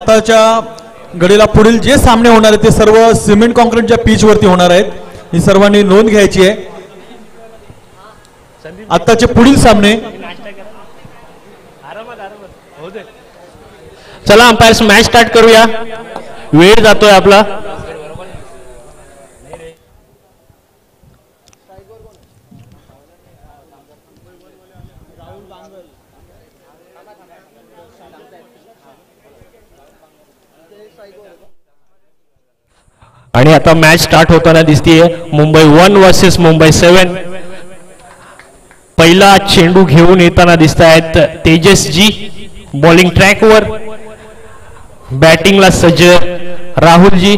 आताच्या घडीला पुढील जे सामने होणार आहेत ते सर्व सिमेंट कॉन्क्रीटच्या पिच वरती होणार आहेत. ही सर्वांनी नोंद घ्यायची आहे. आताचे पुढील सामने. चला अंपायर्स मॅच स्टार्ट करूया. वेळ जातोय आपला. आणि आता मॅच स्टार्ट होताना दिसतीये. मुंबई 1 वर्सेस मुंबई 7. पहिला चेंडू घेऊन येताना दिसत आहेत तेजस जी. बॉलिंग ट्रॅकवर. बॅटिंगला सज्ज राहुल जी.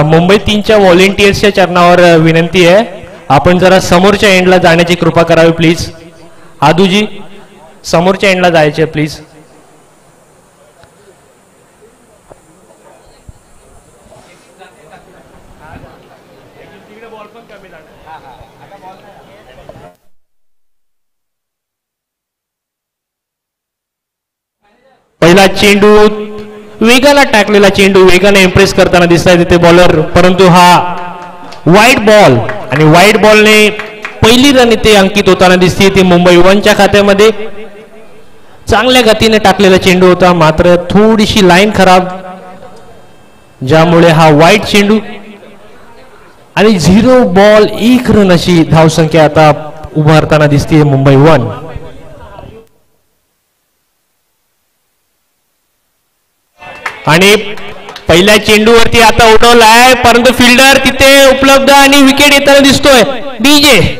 मुंबई 3च्या व्हॉलेंटियर्सच्या चरणावर विनंती आहे, आपण जरा समोरच्या एंडला जाण्याची कृपा करावी प्लीज. आदूजी समोरच्या एंडला जायचे प्लीज. पहिला चेंडू वेगाला टाकलेला चेंडू वेगाने इम्प्रेस करताना दिसत आहे तिथे बॉलर, परंतु हा वाईट बॉल आणि वाईट बॉलने पहिली रन इथे अंकित होताना दिसते ती मुंबई 1च्या खात्यामध्ये. चांगल्या गतीने टाकलेला चेंडू होता, मात्र थोडीशी लाईन खराब, ज्यामुळे हा वाईट चेंडू आणि 0 बॉल 1 रन अशी धावसंख्या आता उभारताना दिसते मुंबई 1. आणि पहिल्या चेंडूवरती आता उडवला आहे, परंतु फिल्डर तिथे उपलब्ध आणि विकेट येताना दिसतोय. डीजे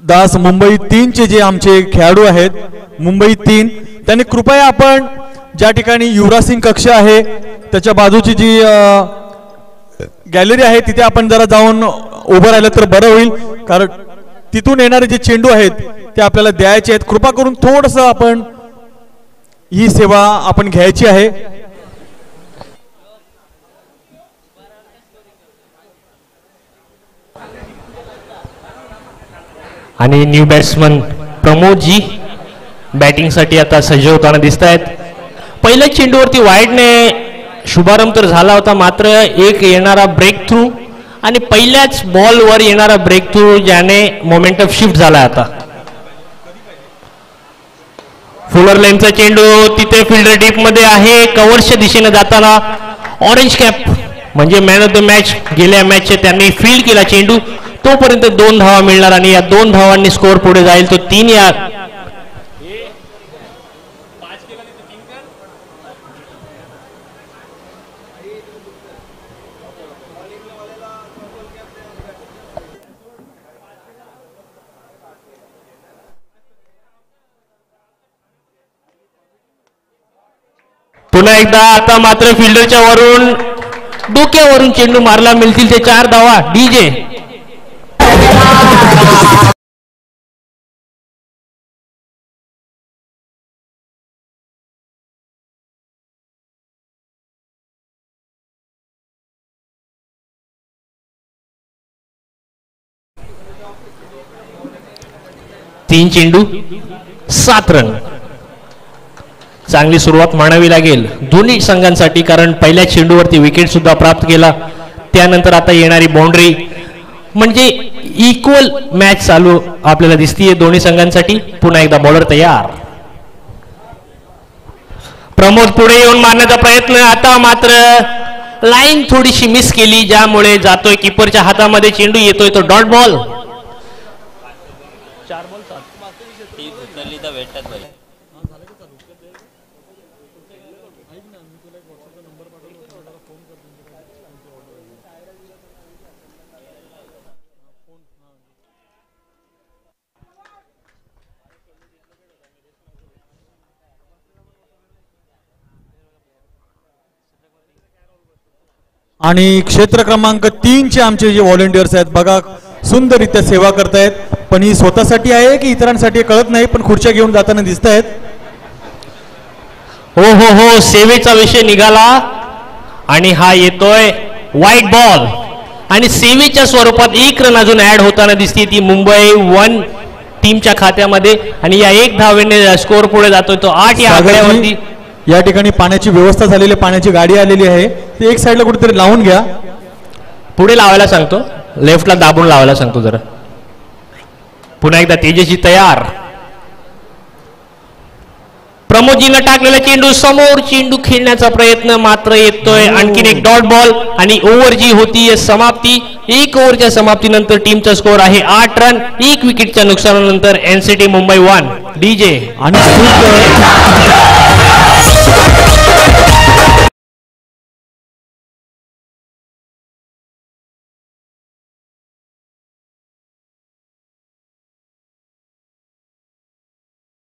दास मुंबई 3चे जे आमचे खेळाडू आहेत मुंबई 3, त्यांनी कृपया आपण ज्या ठिकाणी युवराज सिंग कक्ष आहे त्याच्या बाजूची जी गॅलरी आहे तिथे आपण जरा जाऊन उभं राहिलं तर बरं होईल, कारण तिथून येणारे जे चेंडू आहेत ते आपल्याला द्यायचे आहेत. कृपा करून थोडंसं आपण ही सेवा आपण घ्यायची आहे. आणि new batsman Pramod ji batting साठी आता सज्ज होताना दिसत आहेत. पहिल्या चेंडूवरती वाईडने शुभारंभ तर झाला होता, मात्र एक येणारा ब्रेक थ्रू आणि पहिल्याच बॉलवर येणारा ब्रेक थ्रू ज्याने मोमेंटम शिफ्ट झाला. आता फुलर लाईनचा चेंडू तिथे फिल्डर डीप मध्ये आहे, कव्हर्सच्या दिशेने जाताना ऑरेंज कॅप म्हणजे मॅन ऑफ द मॅच गेल्या मॅचचे त्यांनी फील्ड केला चेंडू. तोपर्यंत 2 धावा मिळणार आणि या 2 धावांनी स्कोअर पुढे जाईल तो 3 या. पुन्हा एकदा आता मात्र फिल्डरच्या वरून डोक्यावरून चेंडू मारला, मिळतील ते 4 धावा. डीजे तीन चेंडू 7 रन. चांगली सुरुवात मानावी लागेल दोन्ही संघांसाठी, कारण पहिल्या चेंडूवरती विकेट सुद्धा प्राप्त केला. त्यानंतर आता येणारी बाउंड्री म्हणजे इक्वल मॅच चालू आपल्याला दिसतीये दोन्ही संघांसाठी. पुन्हा एकदा बॉलर तयार. प्रमोद पुढे येऊन मारण्याचा प्रयत्न, आता मात्र लाईन थोडीशी मिस केली, ज्यामुळे जातोय कीपरच्या हातामध्ये चेंडू, येतोय तो डॉट बॉल. 4 बॉल 7 आणि क्षेत्र क्रमांक 3 चे आमचे जे व्हॉलेंटियर्स आहेत बघा सुंदररित्या सेवा करतायत, पण ही स्वतःसाठी आहे की इतरांसाठी कळत नाही, पण खुर्च्या घेऊन जाताना दिसत आहेत. हो हो हो, सेवेचा विषय निघाला आणि हा येतोय व्हाईट बॉल आणि सेवेच्या स्वरूपात 1 रन अजून ऍड होताना दिसते ती मुंबई 1 टीमच्या खात्यामध्ये आणि या 1 धावेने स्कोर पुढे जातोय तो 8 या आकड्यावरती. या ठिकाणी पाण्याची व्यवस्था झालेली, पाण्याची गाडी आलेली आहे, ते एक साईडला कुठेतरी लावून घ्या. पुढे लावायला सांगतो, लेफ्टला दाबून लावायला सांगतो जरा. पुन्हा एकदा तेजस्वी तयार. प्रमोदजीनं टाकलेला चेंडू समोर, चेंडू खेळण्याचा प्रयत्न मात्र येतोय. आणखीन एक डॉट बॉल आणि ओव्हर जी होती समाप्ती. 1 ओव्हरच्या समाप्तीनंतर टीमचा स्कोर आहे 8 रन. 1 विकेटच्या नुकसानानंतर एनसीटी मुंबई 1. डीजे आणि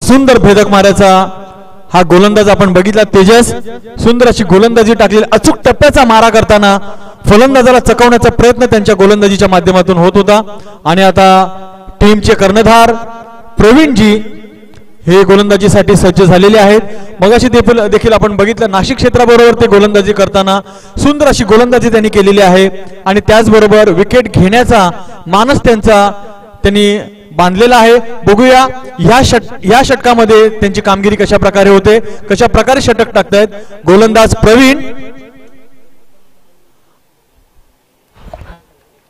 सुंदर भेदक मारायचा हा गोलंदाज आपण बघितला. तेजस सुंदर अशी गोलंदाजी टाकलेली, अचूक टप्प्याचा मारा करताना फलंदाजाला चकवण्याचा प्रयत्न त्यांच्या गोलंदाजीच्या माध्यमातून होत होता. आणि आता टीमचे कर्णधार प्रवीणजी हे गोलंदाजीसाठी सज्ज झालेले आहेत. मगाशी देखील आपण बघितलं नाशिक क्षेत्राबरोबर ते गोलंदाजी करताना सुंदर अशी गोलंदाजी त्यांनी केलेली आहे आणि त्याचबरोबर विकेट घेण्याचा मानस त्यांनी बांधलेला आहे. बघूया या षटकामध्ये त्यांची कामगिरी कशा प्रकारे होते, कशा प्रकारे षटक टाकतायत गोलंदाज प्रवीण.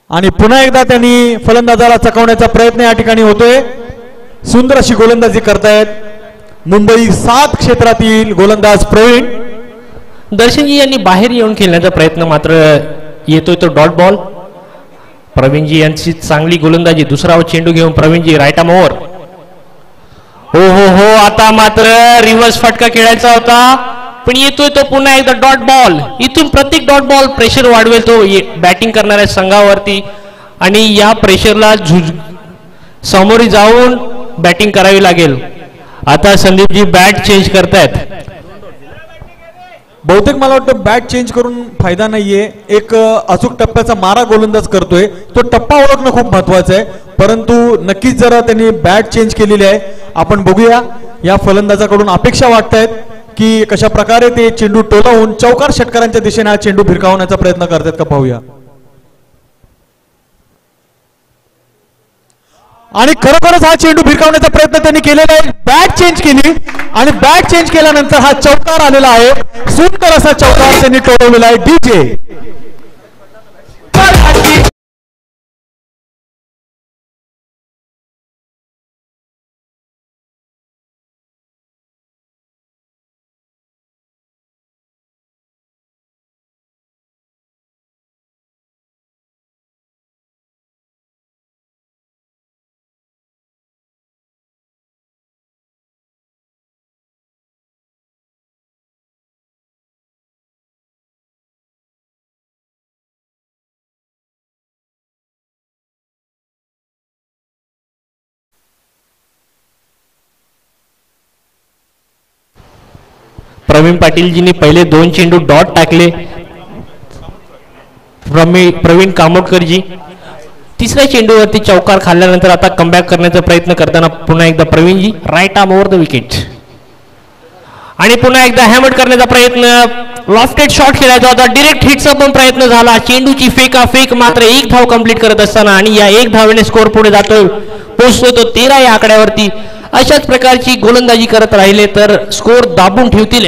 आणि पुन्हा एकदा त्यांनी फलंदाजाला चकवण्याचा प्रयत्न या ठिकाणी होतोय. सुंदर अशी गोलंदाजी करतायत मुंबई 7 क्षेत्रातील गोलंदाज प्रवीण. दर्शनजी यांनी बाहेर येऊन खेळण्याचा प्रयत्न मात्र येतोय तो डॉट बॉल. प्रवीणजी यांची चांगली गोलंदाजी. दुसरा चेंडू घेऊन प्रवीणजी राईट आर्म ओव्हर. हो हो हो, आता मात्र रिव्हर्स फटका खेळायचा होता पण येतोय तो पुन्हा एकदा डॉट बॉल. इथून प्रत्येक डॉट बॉल प्रेशर वाढवेल तो बॅटिंग करणाऱ्या संघावरती आणि या प्रेशरला सामोरी जाऊन बॅटिंग करावी लागेल. आता संदीपजी बॅट चेंज करतायत. बहुतेक मला वाटतं बॅट चेंज करून फायदा नाहीये. एक अचूक टप्प्याचा मारा गोलंदाज करतोय, तो टप्पा ओळखणं खूप महत्वाचं आहे. परंतु नक्कीच जरा त्यांनी बॅट चेंज केलेली आहे. आपण बघूया या फलंदाजाकडून अपेक्षा वाटतायत की कशा प्रकारे ते चेंडू टोलावून चौकार षटकारांच्या दिशेने हा चेंडू भिरकावण्याचा प्रयत्न करतात का पाहूया. आणि खरोखरच हा चेंडू भिरकावण्याचा प्रयत्न त्यांनी केलेला आहे. बॅट चेंज केली आणि बॅट चेंज केल्यानंतर हा चौकार आलेला आहे. सुंदर असा चौकार त्यांनी टोलवलेला आहे. डीजे प्रवीण पाटीलजींनी पहिले 2 चेंडू डॉट टाकले. प्रवीण कामोडकरजी तिसऱ्या चेंडूवरती चौकार खाल्ल्यानंतर आता कमबॅक करण्याचा प्रयत्न करताना पुन्हा एकदा Praveenji right arm over the wicket आणि पुन्हा एकदा हॅमर करण्याचा प्रयत्न. लॉफ्टेड शॉट खेळायचा होता, डायरेक्ट हिटचा पण प्रयत्न झाला. चेंडूची फेक मात्र 1 धाव कंप्लीट करत असताना आणि या 1 धावेने स्कोर पुढे जातोय, पोहोचतोय तो 13 या आकड्यावरती. अशाच प्रकारची गोलंदाजी करत राहिले तर स्कोर दाबून ठेवतील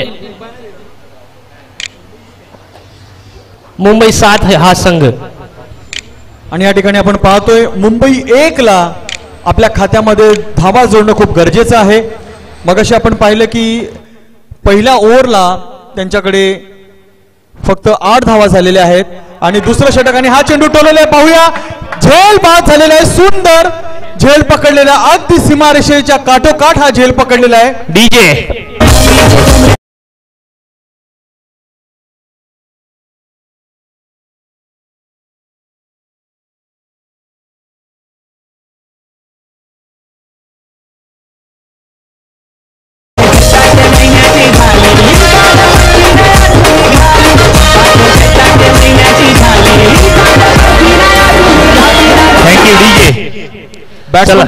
मुंबई 7 हा संघ. आणि या ठिकाणी आपण पाहतोय मुंबई 1 ला आपल्या खात्यामध्ये धावा जोडणं खूप गरजेचं आहे. मगाशी आपण पाहिलं की पहिल्या ओव्हरला त्यांच्याकडे फक्त 8 धावा झालेल्या आहेत आणि दुसऱ्या षटकाने हा चेंडू टोललेला आहे. पाहूया, झेल बाद झालेला आहे. सुंदर झेल पकडलेला, अगदी सीमारेषेच्या काठोकाठ हा झेल पकडलेला आहे. डीजे बॅट्समन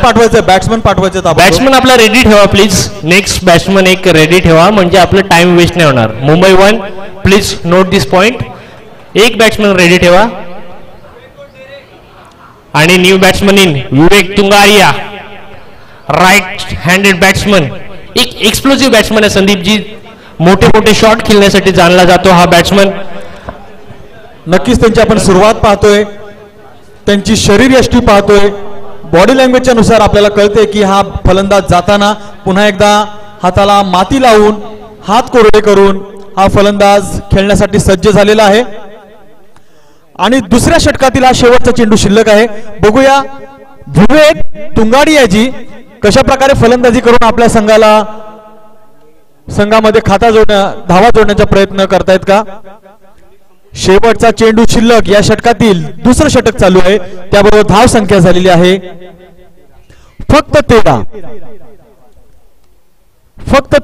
पाठवायचं बॅट्समन आपला रेडी ठेवा प्लीज. नेक्स्ट बॅट्समन एक रेडी ठेवा म्हणजे आपलं टाइम वेस्ट नाही होणार. Mumbai 1 please note this point. एक बॅट्समन रेडी ठेवा आणि new batsman in Vivek Tungaria, right handed batsman. एक एक्सप्लोसिव्ह बॅट्समन आहे संदीपजी. मोठे मोठे शॉट खेळण्यासाठी जाणला जातो हा बॅट्समन. नक्कीच त्यांची आपण सुरुवात पाहतोय, त्यांची शरीरयष्टी पाहतोय, बॉडी लँग्वेजच्या नुसार आपल्याला कळते की हा फलंदाज जाताना पुन्हा एकदा हाताला माती लावून हात कोरडे करून हा फलंदाज खेळण्यासाठी सज्ज झालेला आहे. आणि दुसऱ्या षटकातील हा शेवटचा चेंडू शिल्लक आहे. बघूया विवेक तुंगाडियाजी कशा प्रकारे फलंदाजी करून आपल्या संघामध्ये धावा जोडण्याचा प्रयत्न करतायत का. शेवटचा चेंडू शिल्लक या षटकातील दुसरं षटक चालू आहे. त्याबरोबर धाव संख्या झालेली आहे फक्त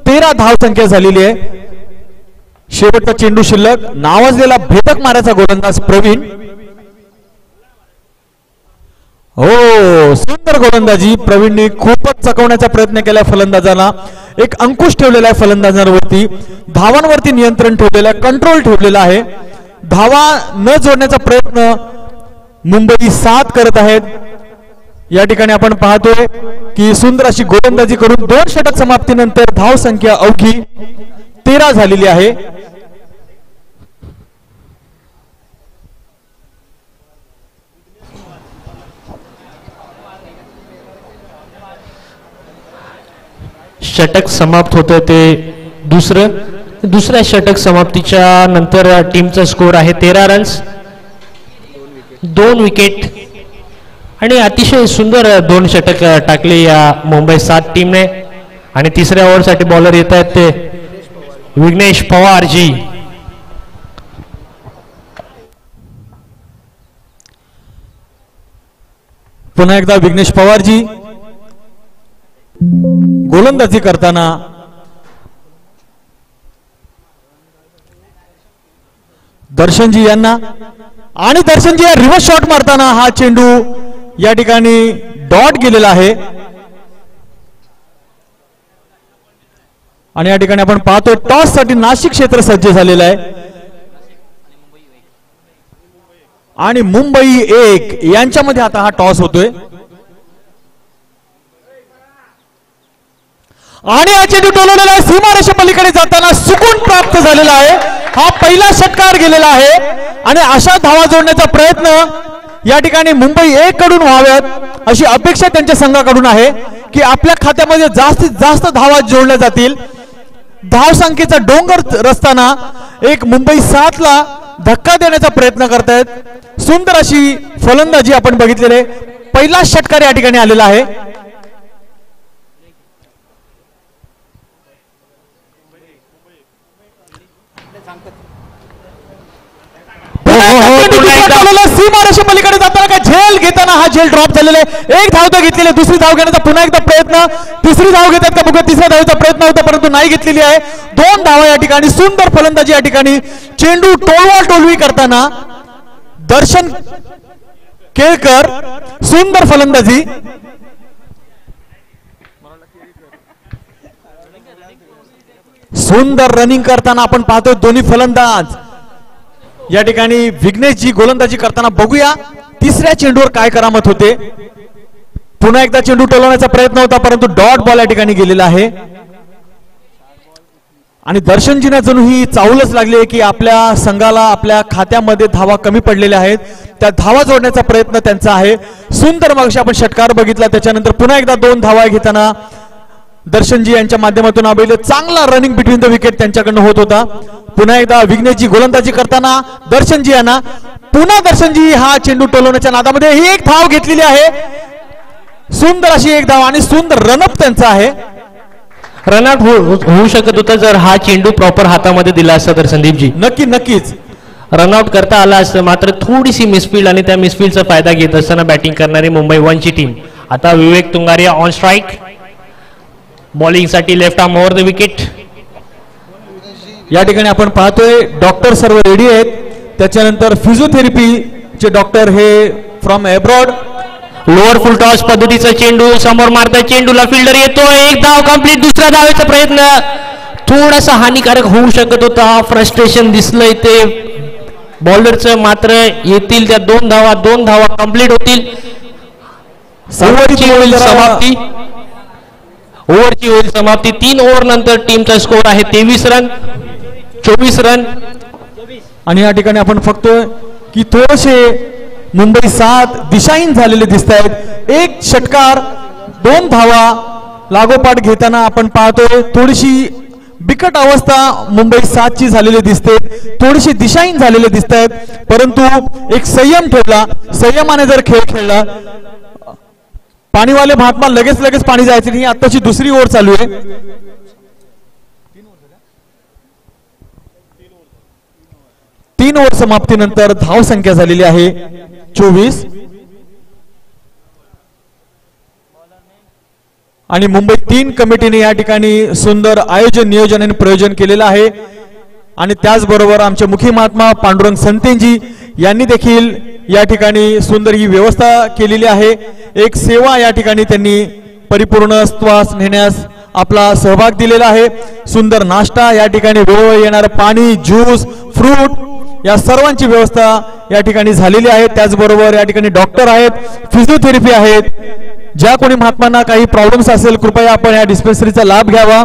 13 धाव संख्या झालेली आहे. शेवटचा चेंडू शिल्लक. नावाजलेला भेदक मारायचा गोलंदाज प्रवीण. हो, सुंदर गोलंदाजी प्रवीणने खूपच चकवण्याचा प्रयत्न केलाय फलंदाजाला. एक अंकुश ठेवलेला आहे फलंदाजांवरती, धावांवरती नियंत्रण ठेवलेलं आहे, कंट्रोल ठेवलेला आहे. धावा न जोडण्याचा प्रयत्न मुंबई 7 करत आहेत. या ठिकाणी आपण पाहतोय की सुंदर अशी गोलंदाजी करून 2 षटक समाप्तीनंतर धाव संख्या अवघी 13 झालेली आहे. षटक समाप्त होतं ते दुसऱ्या षटक समाप्तीच्या नंतर टीमचा स्कोर आहे 13 रन्स, 2 विकेट आणि अतिशय सुंदर 2 षटक टाकले या मुंबई 7 टीमने. आणि तिसऱ्या ओव्हरसाठी बॉलर येत आहेत ते विघ्नेश पवारजी. पुन्हा एकदा विघ्नेश पवारजी गोलंदाजी करताना दर्शनजी यांना, आणि दर्शनजी रिव्हर्स शॉट मारताना हा चेंडू या ठिकाणी डॉट गेलेला आहे. आणि या ठिकाणी आपण पाहतोय टॉस साठी नाशिक क्षेत्र सज्ज झालेलं आहे. आणि मुंबई 1 यांच्यामध्ये आता हा टॉस होतोय. आणि हा चेंडू टोलवलेला आहे. सीमारेषे पलीकडे जाताना सुकून प्राप्त झालेला आहे. हा पहिला षटकार गेलेला आहे. आणि अशा धावा जोडण्याचा प्रयत्न या ठिकाणी मुंबई 1 कडून व्हाव्यात अशी अपेक्षा त्यांच्या संघाकडून आहे की आपल्या खात्यामध्ये जास्तीत जास्त धावा जोडल्या जातील. धाव संख्येचा डोंगर रचताना एक मुंबई 7 ला धक्का देण्याचा प्रयत्न करतायत. सुंदर अशी फलंदाजी आपण बघितलेले. पहिला षटकार या ठिकाणी आलेला आहे. सीमारेषे पलीकडे जाताना काय झेल घेताना हा झेल ड्रॉप झालेला आहे. एक धाव तर घेतलेली, दुसरी धाव घेण्याचा पुन्हा एकदा प्रयत्न. तिसरी धाव घेतात का बघूया. तिसऱ्या धावेचा प्रयत्न होता परंतु नाही घेतलेली आहे. 2 धावा या ठिकाणी. सुंदर फलंदाजी या ठिकाणी. चेंडू टोलवा टोलवी करताना दर्शन केळकर, सुंदर फलंदाजी. सुंदर रनिंग करताना आपण पाहतोय दोन्ही फलंदाज. या ठिकाणी विघ्नेशजी गोलंदाजी करताना बघूया तिसऱ्या चेंडूवर काय करामत होते. पुन्हा एकदा चेंडू टोलवण्याचा प्रयत्न होता परंतु डॉट बॉल या ठिकाणी गेलेला आहे. आणि दर्शनजींना जणू ही चावलच लागली की आपल्या संघाला आपल्या खात्यामध्ये धावा कमी पडलेल्या आहेत. त्या धावा जोडण्याचा प्रयत्न त्यांचा आहे. सुंदर मगाशी आपण षटकार बघितला, त्याच्यानंतर पुन्हा एकदा 2 धावा घेताना दर्शनजी यांच्या माध्यमातून आलेले चांगला रनिंग बिटवीन द विकेट त्यांच्याकडनं होत होता. पुन्हा एकदा विघ्नेशजी गोलंदाजी करताना दर्शनजी यांना, पुन्हा दर्शनजी हा चेंडू टोलवण्याच्या नादामध्ये ही एक धाव घेतलेली आहे. सुंदर अशी एक धाव आणि सुंदर रनअप त्यांचा आहे. रनआउट होऊ शकत होता जर हा चेंडू प्रॉपर हातामध्ये दिला असता तर संदीपजी. नक्कीच रनआउट करता आला असतं. मात्र थोडीशी मिसफील्ड आणि त्या मिसफील्डचा फायदा घेत असताना बॅटिंग करणारी मुंबई 1 ची टीम. आता विवेक तुंगारिया ऑन स्ट्राईक. बॉलिंग साठी left arm over the wicket. या ठिकाणी आपण पाहतोय डॉक्टर सर्व रेडी आहेत. त्याच्यानंतर फिजिओथेरपीचे डॉक्टर हे from abroad. Lower full toss पद्धतीचा चेंडू समोर मारता चेंडूला फिल्डर येतोय. एक धाव कंप्लीट. दुसऱ्या धावेचा प्रयत्न थोडासा हानिकारक होऊ शकत होता. फ्रस्ट्रेशन दिसलंय ते बॉलरचं. मात्र येतील त्या 2 धावा कंप्लीट होतील. ओव्हरची होईल समाप्ती. 3 ओव्हर नंतर टीमचा स्कोर आहे 23 रन 24 रन. आणि या ठिकाणी आपण फक्त की थोडेसे मुंबई 7 दिशाहीन झालेले दिसत आहेत. एक षटकार 2 धावा लागोपाठ घेताना आपण पाहतोय. थोडीशी बिकट अवस्था मुंबई 7 ची झालेली दिसते. थोडीशी दिशाहीन झालेले दिसत आहेत. परंतु एक संयम ठेवला. संयमाने जर खेळ खेळला. पाणीवाले महात्मा लगेच पाणी जायचे नाही. आताची दुसरी ओव्हर चालू आहे. 3 ओव्हर समाप्तीनंतर धाव संख्या झालेली आहे 24. आणि मुंबई 3 कमिटीने या ठिकाणी सुंदर आयोजन नियोजन आणि प्रयोजन केलेलं आहे. आणि त्याचबरोबर आमचे मुखी महात्मा पांडुरंग संतेंजी यांनी देखील या ठिकाणी सुंदर ही व्यवस्था केलेली आहे. एक सेवा या ठिकाणी त्यांनी परिपूर्ण श्वास नेण्यास आपला सहभाग दिलेला आहे. सुंदर नाश्ता या ठिकाणी वेळोवेळी येणार पाणी ज्यूस फ्रूट या सर्वांची व्यवस्था या ठिकाणी झालेली आहे. त्याचबरोबर या ठिकाणी डॉक्टर आहेत फिजिओथेरपी आहेत. ज्या कोणी महात्मांना काही प्रॉब्लेम्स असेल कृपया आपण या डिस्पेन्सरीचा लाभ घ्यावा.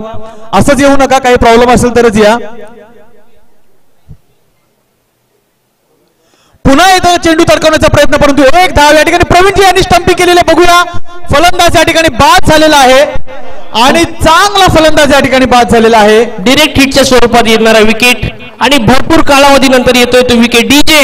असंच येऊ नका. काही प्रॉब्लेम असेल तरच या. पुन्हा येतो चेंडू तडकवण्याचा प्रयत्न परंतु एक धाव या ठिकाणी प्रवीणजी यांनी स्टंपिंग केलेले बघूया. फलंदाज या ठिकाणी बाद झालेला आहे आणि चांगला फलंदाज या ठिकाणी बाद झालेला आहे. डिरेक्ट हिटच्या स्वरूपात येणारा विकेट आणि भरपूर कालावधीनंतर येतोय तो विकेट. डीजे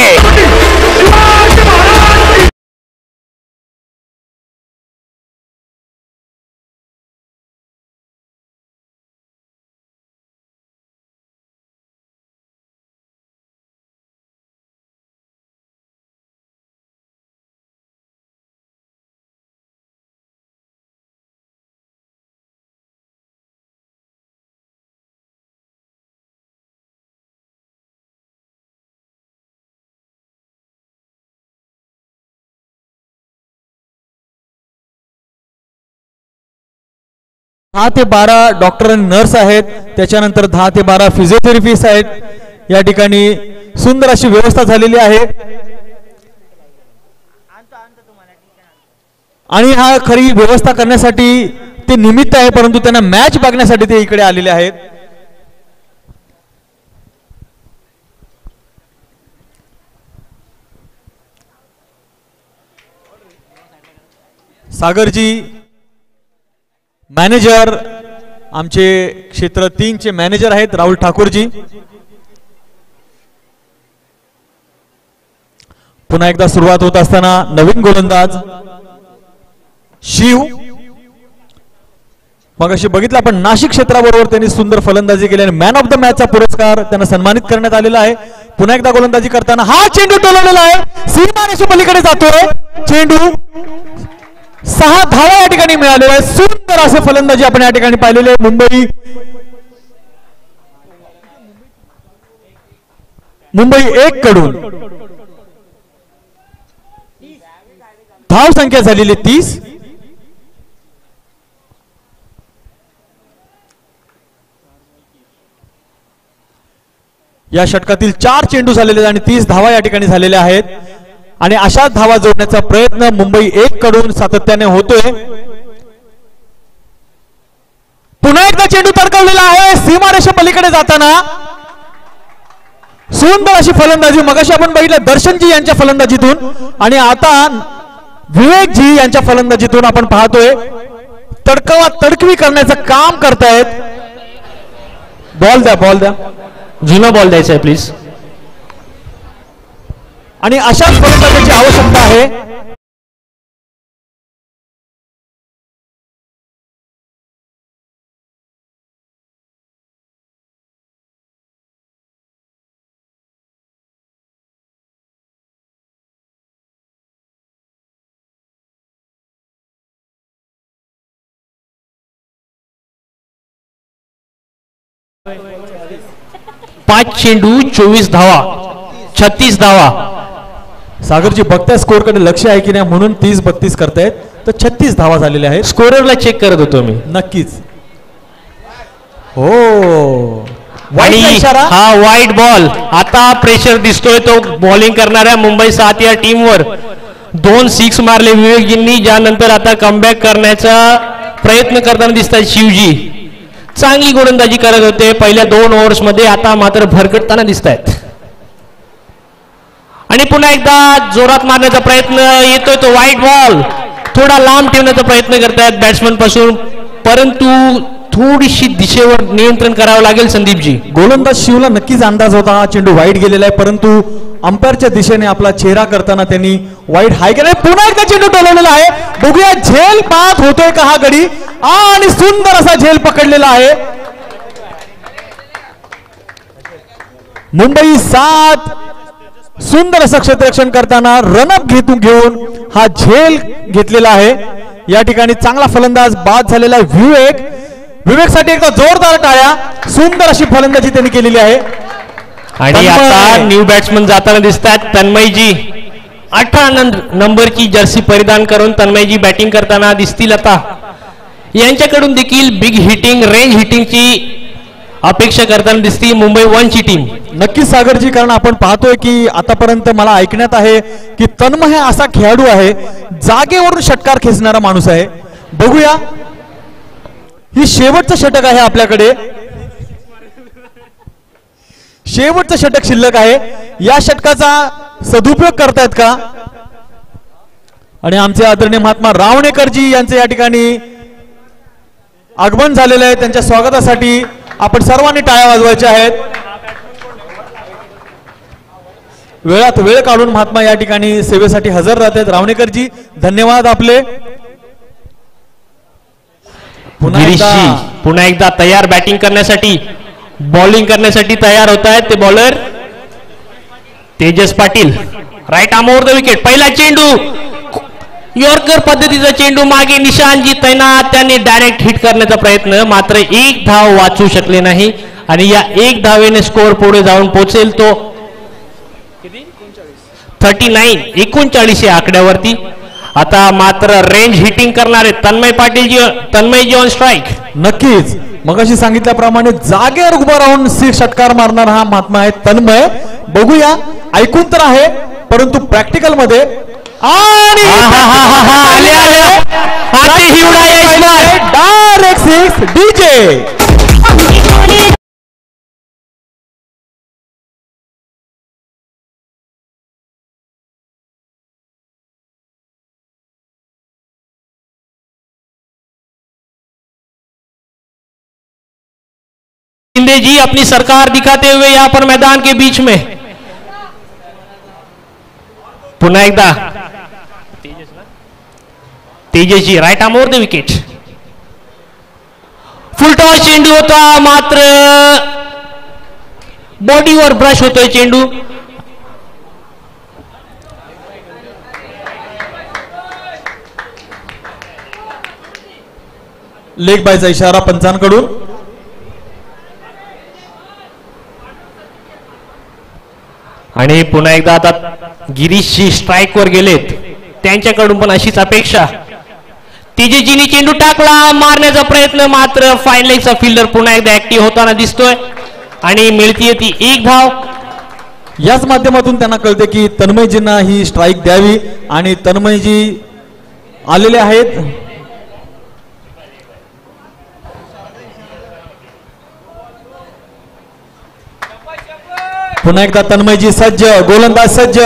दहा ते 12 डॉक्टर आणि नर्स आहेत. त्याच्यानंतर 10 ते 12 फिजिओथेरपिस्ट आहेत. या ठिकाणी सुंदर अशी व्यवस्था झालेली आहे. आणि हा खरी व्यवस्था करण्यासाठी ते निमित्त आहे परंतु त्यांना मॅच बघण्यासाठी ते इकडे आलेले आहेत. सागरजी मॅनेजर आमचे क्षेत्र 3 चे मॅनेजर आहेत राहुल ठाकूरजी. पुन्हा एकदा सुरुवात होत असताना नवीन गोलंदाज शिव. मग अशी बघितलं आपण नाशिक क्षेत्राबरोबर त्यांनी सुंदर फलंदाजी केली आणि मॅन ऑफ द मॅचचा पुरस्कार त्यांना सन्मानित करण्यात आलेला आहे. पुन्हा एकदा गोलंदाजी करताना हा चेंडू टोलवलेला आहे. सीमारेषे पलीकडे जातोय चेंडू. 6 धावा या ठिकाणी मिळालेल्या आहेत. सुंदर असे फलंदाजी आपण या ठिकाणी पाहिलेले. मुंबई 1 कडून धाव संख्या झालेली 30. या षटकातील 4 चेंडू झालेले आणि 30 धावा या ठिकाणी झालेल्या आहेत. आणि अशाच धावा जोडण्याचा प्रयत्न मुंबई 1 कडून सातत्याने होतोय. पुन्हा एकदा चेंडू तडकवलेला आहे सीमारेषे पलीकडे जाताना. सुंदर अशी फलंदाजी मगाशी आपण बघितलं दर्शनजी यांच्या फलंदाजीतून आणि आता विवेकजी यांच्या फलंदाजीतून आपण पाहतोय तडकवा तडकवी करण्याचं काम करतायत. बॉल द्या जुना बॉल द्यायचा आहे प्लीज. आणि अशाच फलंदाजीची आवश्यकता आहे. पाच चेंडू 24 धावा 36 धावा. सागरजी बघताय स्कोर कडे लक्ष आहे की नाही म्हणून 30-32 करतायत तर 36 धावा झालेल्या आहेत. स्कोररला चेक करत होतो मी. नक्कीच. हो वाईटचा इशारा. हा वाईट बॉल. आता प्रेशर दिसतोय तो बॉलिंग करणाऱ्या मुंबई 7 या टीमवर. 2 6 मारले विवेकजींनी, ज्यानंतर आता कमबॅक करण्याचा प्रयत्न करताना दिसतात शिवजी. चांगली गोलंदाजी करत होते पहिल्या 2 ओव्हर्स मध्ये, आता मात्र भरकटताना दिसत आहेत. आणि पुन्हा एकदा जोरात मारण्याचा प्रयत्न येतोय तो वाईट बॉल. थोडा लांब ठेवण्याचा प्रयत्न करतायत बॅट्समन पासून, परंतु थोडीशी दिशेवर नियंत्रण करावं लागेल संदीपजी. गोलंदाज शिवला नक्कीच अंदाज होता हा चेंडू वाईट गेलेला आहे, परंतु अंपायरच्या दिशेने आपला चेहरा करताना त्यांनी वाईट हाय केलाय. पुन्हा एकदा चेंडू टोलवलेला आहे. बघूया झेल पाहत होतोय का हा गडी, आणि सुंदर असा झेल पकडलेला आहे. मुंबई 7 सुंदर असं क्षेत्ररक्षण करताना रनअप घेऊन हा झेल घेतलेला आहे. या ठिकाणी चांगला फलंदाज बाद झालेला विवेकसाठी एकदा जोरदार टाळ्या. सुंदर अशी फलंदाजी त्यांनी केलेली आहे. आणि आता न्यू बॅट्समन जाताना दिसतात. तन्मयजी 18 नंबरची जर्सी परिधान करून तन्मयजी बॅटिंग करताना दिसतील. आता यांच्याकडून देखील बिग हिटिंग रेंज हिटिंगची अपेक्षा करताना दिसती मुंबई 1 ची टीम. नक्कीच सागरजी, कारण आपण पाहतोय की आतापर्यंत मला ऐकण्यात आहे की तन्मय हे असा खेळाडू आहे जागेवरून षटकार खेचणारा माणूस आहे. बघूया, ही शेवटचं षटक आहे आपल्याकडे. शेवटचं षटक शिल्लक आहे. या षटकाचा सदुपयोग करतायत का? आणि आमचे आदरणीय महात्मा रावणेकरजी यांचे या ठिकाणी आगमन झालेलं आहे. त्यांच्या स्वागतासाठी आपण सर्वांनी टाळ्या वाजवायच्या आहेत. वेळात वेळ काढून महात्मा या ठिकाणी सेवेसाठी हजर राहतात. रावणेकरजी धन्यवाद आपले. पुन्हा एकदा तयार बॅटिंग करण्यासाठी, बॉलिंग करण्यासाठी तयार होत आहेत ते bowler Tejas Patil. Right arm over the wicket. पहिला चेंडू यॉर्कर पद्धतीचा चेंडू, मागे निशांतजी तैनात, त्यांनी डायरेक्ट हिट करण्याचा प्रयत्न, मात्र एक धाव वाचू शकले नाही. आणि या एक धावेने स्कोअर पुढे जाऊन पोहोचेल तो 39 या आकड्यावरती. आता मात्र रेंज हिटिंग करणारे तन्मयजी ऑन स्ट्राईक. नक्कीच मगाशी सांगितल्याप्रमाणे जागेवर उभा राहून षटकार मारणारा हा महात्मा आहे तन्मय. बघूया, ऐकून तर आहे परंतु प्रॅक्टिकल मध्ये आणि डायरेक्ट 6 डीजे. शिंदे जी अपनी सरकार दिखाते हुए यहां पर मैदान के बीच में. पुन्हा एकदा Tejas ji right arm over the wicket. Full toss चेंडू होता, मात्र बॉडीवर ब्रश होतोय चेंडू. लेग बायचा इशारा पंचांकडून. आणि पुन्हा एकदा आता गिरीशजी स्ट्राईक वर गेलेत, त्यांच्याकडून पण अशीच अपेक्षा. तेजस्वीनी चेंडू टाकला, मारण्याचा प्रयत्न, मात्र फाईन लेगचा फिल्डर पुन्हा एकदा ऍक्टिव्ह होताना दिसतोय आणि मिळतीये ती एक धाव. याच माध्यमातून त्यांना कळते की तन्मयजींना ही स्ट्राईक द्यावी आणि तन्मयजी आलेले आहेत. पुन्हा एकदा तन्मयजी सज्ज, गोलंदाज सज्ज.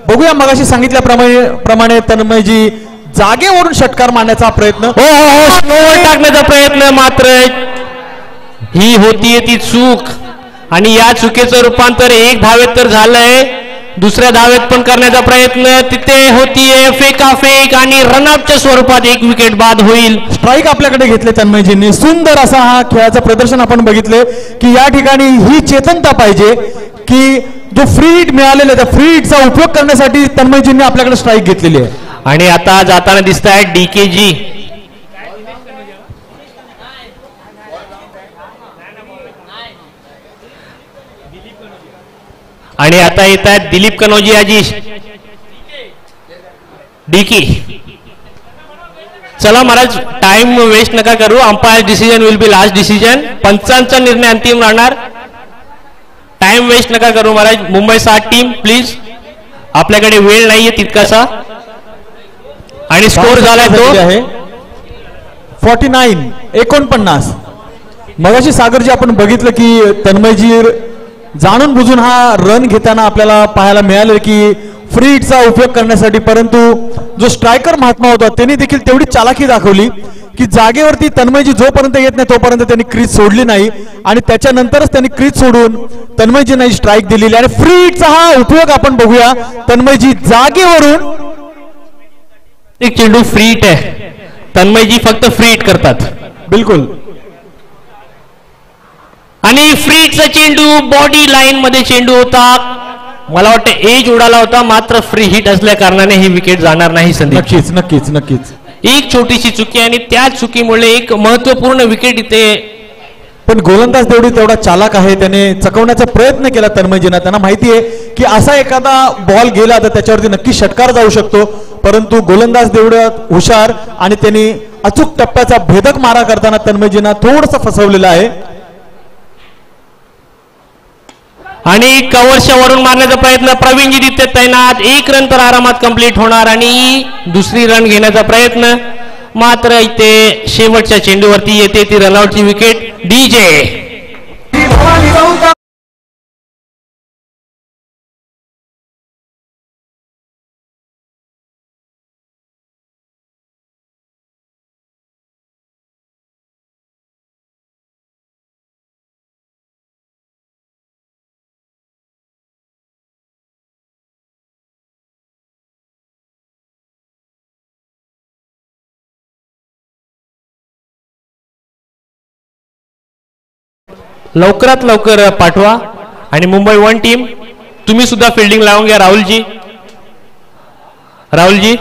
बघूया, मगाशी सांगितल्याप्रमाणे तन्मयजी जागेवरून षटकार मारण्याचा प्रयत्न, टाकण्याचा प्रयत्न, मात्र ही होतीये ती चूक. आणि या चुकीचं रूपांतर एक धावेत तर झालंय, दुसऱ्या धावेत पण करण्याचा प्रयत्न. तिथे होतीये फेकाफेक आणि रनअपच्या स्वरूपात एक विकेट बाद होईल. स्ट्राईक आपल्याकडे घेतले तन्मयजींनी. सुंदर असा हा खेळाचं प्रदर्शन आपण बघितले की या ठिकाणी ही चेतनता पाहिजे की जो फ्री हिट मिळालेला त्या फ्री हिटचा उपयोग करण्यासाठी तन्मयजींनी आपल्याकडे स्ट्राईक घेतलेली आहे. आणि आता जाताना दिसत आहेत डीकेजी. आणि आता येत आहेत दिलीप कनोजियाजी. डीकी. चला महाराज, टाइम वेस्ट नका करू. Umpire decision will be last decision. पंचांचा निर्णय अंतिम राहणार. टाइम वेस्ट नका करू महाराज. मुंबई 7 टीम प्लीज, आपल्याकडे वेळ नाहीये तितकासा. आणि स्कोर झालाय तो आहे 49. मगाशी सागरजी आपण बघितलं की तन्मयजी जाणून बुजून हा रन घेताना आपल्याला पाहायला मिळालं की फ्री हिटचा उपयोग करण्यासाठी, परंतु जो स्ट्रायकर महात्मा होता त्यांनी देखील तेवढी चालाकी दाखवली की जागेवरती तन्मयजी जोपर्यंत येत नाही तोपर्यंत त्यांनी क्रीज सोडली नाही आणि त्याच्यानंतरच त्यांनी क्रीज सोडून तन्मयजींना स्ट्राईक दिलेली. आणि फ्री हिटचा हा उपयोग आपण बघूया. तन्मयजी जागेवरून एक चेंडू फ्री हिट आहे. तन्मयजी फक्त फ्री हिट करतात. बिलकुल. आणि फ्री हिटचा चेंडू बॉडी लाईन मध्ये चेंडू होता. मला वाटतं एज उडाला होता, मात्र फ्री हिट असल्या कारणाने ही विकेट जाणार नाही. संदीप, नक्कीच नक्कीच नक्कीच एक छोटीशी चुकी आणि त्या चुकीमुळे एक महत्वपूर्ण विकेट इथे. पण गोलंदाज तेवढा चालाक आहे, त्याने चकवण्याचा प्रयत्न केला तन्मयजींना. त्यांना माहिती आहे की असा एखादा बॉल गेला तर त्याच्यावरती नक्की षटकार जाऊ शकतो, परंतु गोलंदाज तेवढं हुशार आणि त्यांनी अचूक टप्प्याचा भेदक मारा करताना तन्मयजींना थोडंसं फसवलेलं आहे. आणि कव्हरच्या वरून मारण्याचा प्रयत्न. प्रवीणजी तिथे तैनात. 1 रन तर आरामात कंप्लीट होणार आणि दुसरी रन घेण्याचा प्रयत्न, मात्र इथे शेवटच्या चेंडूवरती येते ती रनआउटची विकेट. डीजे लवकरात लवकर पाठवा. आणि मुंबई 1 टीम तुम्ही सुद्धा फिल्डिंग लावून घ्या. राहुलजी, राहुलजी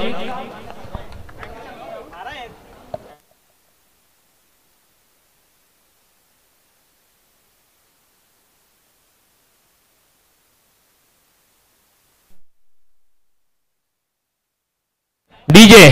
डीजे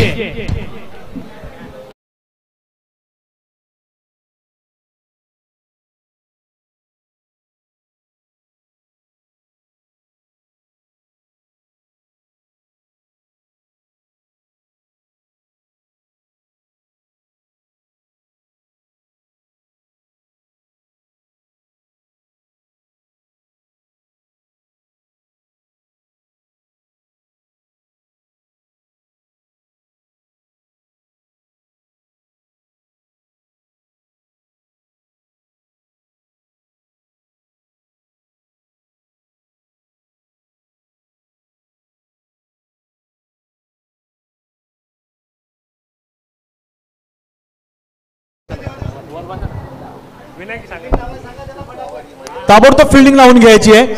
ताबडतोब फिल्डिंग लावून घ्यायची आहे.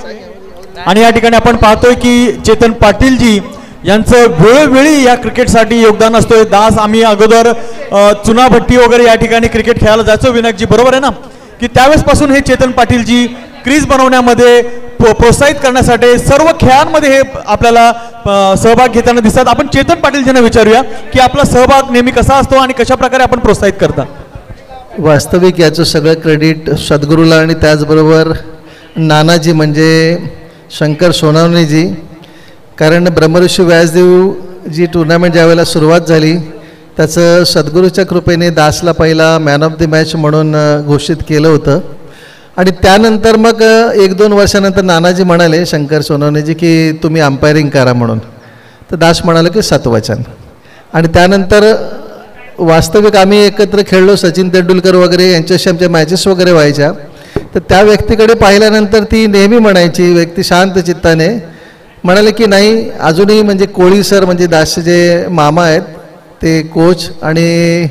आणि या ठिकाणी आपण पाहतोय की चेतन पाटीलजी यांचं वेळोवेळी या क्रिकेटसाठी योगदान असतोय. दास आम्ही अगोदर चुनाभट्टी वगैरे या ठिकाणी क्रिकेट खेळायला जायचो विनायकजी, बरोबर आहे ना, की त्यावेळेस पासून हे चेतन पाटीलजी क्रीज बनवण्यामध्ये प्रोत्साहित करण्यासाठी सर्व खेळांमध्ये हे आपल्याला सहभाग घेताना दिसतात. आपण चेतन पाटीलजींना विचारूया की आपला सहभाग नेहमी कसा असतो आणि कशा प्रकारे आपण प्रोत्साहित करता. वास्तविक याचं सगळं क्रेडिट सद्गुरूला आणि त्याचबरोबर नानाजी म्हणजे शंकर सोनावणेजी. कारण ब्रह्मऋषी व्यासदेव जी टुर्नामेंट ज्यावेळेला सुरुवात झाली त्याचं सद्गुरूच्या कृपेने दासला पहिला मॅन ऑफ द मॅच म्हणून घोषित केलं होतं. आणि त्यानंतर मग 1-2 वर्षानंतर नानाजी म्हणाले शंकर सोनावणेजी की तुम्ही अंपायरिंग करा म्हणून. तर दास म्हणाले की सत्वचन. आणि त्यानंतर वास्तविक आम्ही एकत्र खेळलो, सचिन तेंडुलकर वगैरे यांच्याशी आमच्या मॅचेस वगैरे व्हायच्या. तर त्या व्यक्तीकडे पाहिल्यानंतर ती नेहमी म्हणायची, व्यक्ती शांत चित्ताने म्हणाले की नाही अजूनही म्हणजे कोळी सर म्हणजे दासचे जे मामा आहेत ते कोच आणि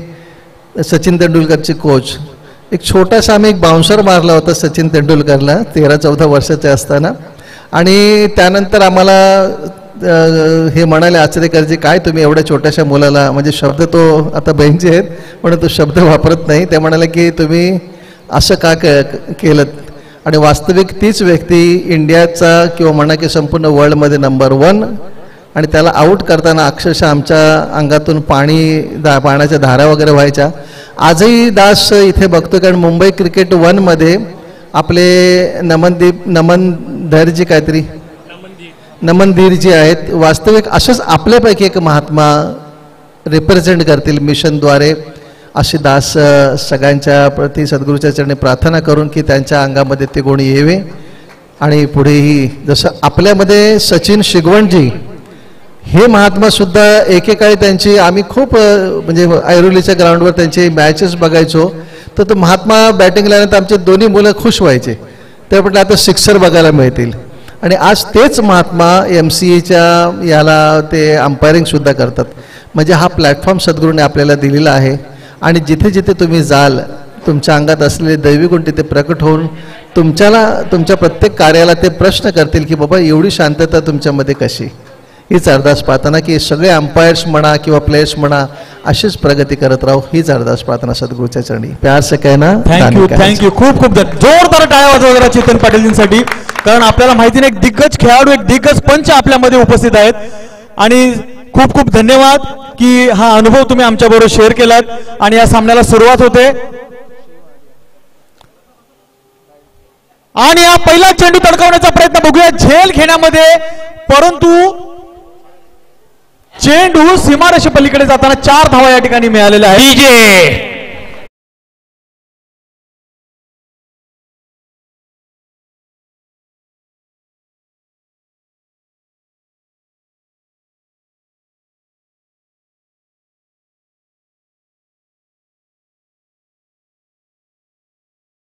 सचिन तेंडुलकरचे कोच. एक छोटासा आम्ही एक बाउन्सर मारला होता सचिन तेंडुलकरला 13-14 वर्षाचे असताना. आणि त्यानंतर आम्हाला हे म्हणाले आचरेकरजी काय तुम्ही एवढ्या छोट्याशा मुलाला, म्हणजे शब्द तो आता बहिणचे आहेत म्हणून तो शब्द वापरत नाही, ते म्हणाले की तुम्ही असं का केलं. आणि वास्तविक तीच व्यक्ती इंडियाचा किंवा म्हणा की संपूर्ण वर्ल्डमध्ये नंबर 1 आणि त्याला आऊट करताना अक्षरशः आमच्या अंगातून पाण्याच्या धारा वगैरे व्हायच्या. आजही दास इथे बघतो, कारण मुंबई क्रिकेट 1मध्ये आपले नमनधीरजी काहीतरी नमनधीरजी आहेत. वास्तविक असंच आपल्यापैकी एक महात्मा रिप्रेझेंट करतील मिशनद्वारे, अशी दास सगळ्यांच्या प्रति सद्गुरूच्या चरणी प्रार्थना करून की त्यांच्या अंगामध्ये ते गुण यावे. आणि पुढेही जसं आपल्यामध्ये सचिन शिगवणजी हे महात्मासुद्धा एकेकाळी त्यांची आम्ही खूप म्हणजे ऐरोलीच्या ग्राउंडवर त्यांचे मॅचेस बघायचो, तर तो महात्मा बॅटिंगला आल्यानंतर आमचे दोन्ही मुलं खुश व्हायचे. ते म्हटलं आता सिक्सर बघायला मिळतील. आणि आज तेच महात्मा MCAच्या याला ते अंपायरिंगसुद्धा करतात. म्हणजे हा प्लॅटफॉर्म सद्गुरूने आपल्याला दिलेला आहे. आणि जिथे जिथे तुम्ही जाल, तुमच्या अंगात असलेले दैवी गुण तिथे प्रकट होऊन तुमच्या प्रत्येक कार्याला ते प्रश्न करतील की बाबा एवढी शांतता तुमच्यामध्ये कशी. हीच अरदास प्रार्थना की सगळे अंपायर्स म्हणा किंवा प्लेयर्स म्हणा अशीच प्रगती करत राहू, हीच अरदास प्रार्थना सद्गुरूच्या चरणी. प्यार से कहना. थँक्यू. खूप खूप जोरदार टाळ्या वाजवा चेतन पाटीलजींसाठी, कारण आपल्याला माहिती नाही एक दिग्गज खेळाडू, एक दिग्गज पंच आपल्यामध्ये उपस्थित आहेत. आणि खूप खूप धन्यवाद की हा अनुभव तुम्ही आमच्याबरोबर शेअर केलात. आणि या सामन्याला सुरुवात होते आणि हा पहिला चेंडू तडकवण्याचा प्रयत्न बघूया झेल घेण्यामध्ये, परंतु चेंडू सीमारेषे पलीकडे जाताना 4 धावा या ठिकाणी मिळालेल्या आहेत. डीजे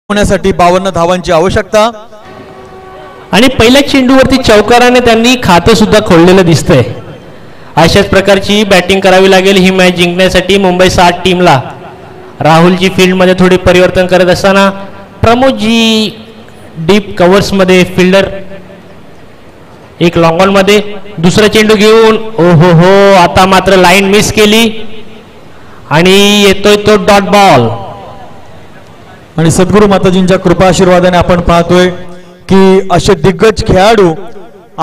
होण्यासाठी 52 धावांची आवश्यकता. आणि पहिल्या चेंडूवरती चौकाराने त्यांनी खातं सुद्धा खोललेलं दिसतंय. अशाच प्रकारची बॅटिंग करावी लागेल ही मॅच जिंकण्यासाठी मुंबई 7 टीमला. राहुलजी फील्डमध्ये थोडे परिवर्तन करत असताना प्रमोदजी डीप कव्हर्समध्ये फिल्डर, एक लॉंग ऑन मध्ये दुसरा चेंडू घेऊन हो आता मात्र लाईन मिस केली आणि येतोय तो डॉट बॉल. आणि सद्गुरू माताजींच्या कृपा आशीर्वादाने आपण पाहतोय की असे दिग्गज खेळाडू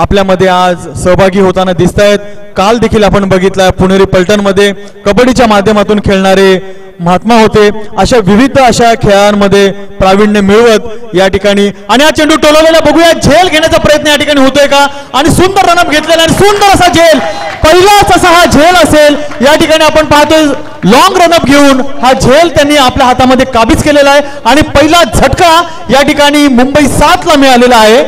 आपल्यामध्ये आज सहभागी होताना दिसत आहेत. काल देखील आपण बघितलं पुणेरी पलटणमध्ये कबड्डीच्या माध्यमातून खेळणारे महात्मा होते. अशा विविध अशा खेळांमध्ये प्रावीण्य मिळवत या ठिकाणी. आणि हा चेंडू टोलवलेला बघूया, झेल घेण्याचा प्रयत्न या ठिकाणी होतोय का. आणि सुंदर रनअप घेतलेला आणि सुंदर असा झेल, पहिलाच असा हा झेल असेल या ठिकाणी. आपण पाहतोय लॉंग रनअप घेऊन हा झेल त्यांनी आपल्या हातामध्ये काबीज केलेला आहे. आणि पहिला झटका या ठिकाणी मुंबई 7ला मिळालेला आहे.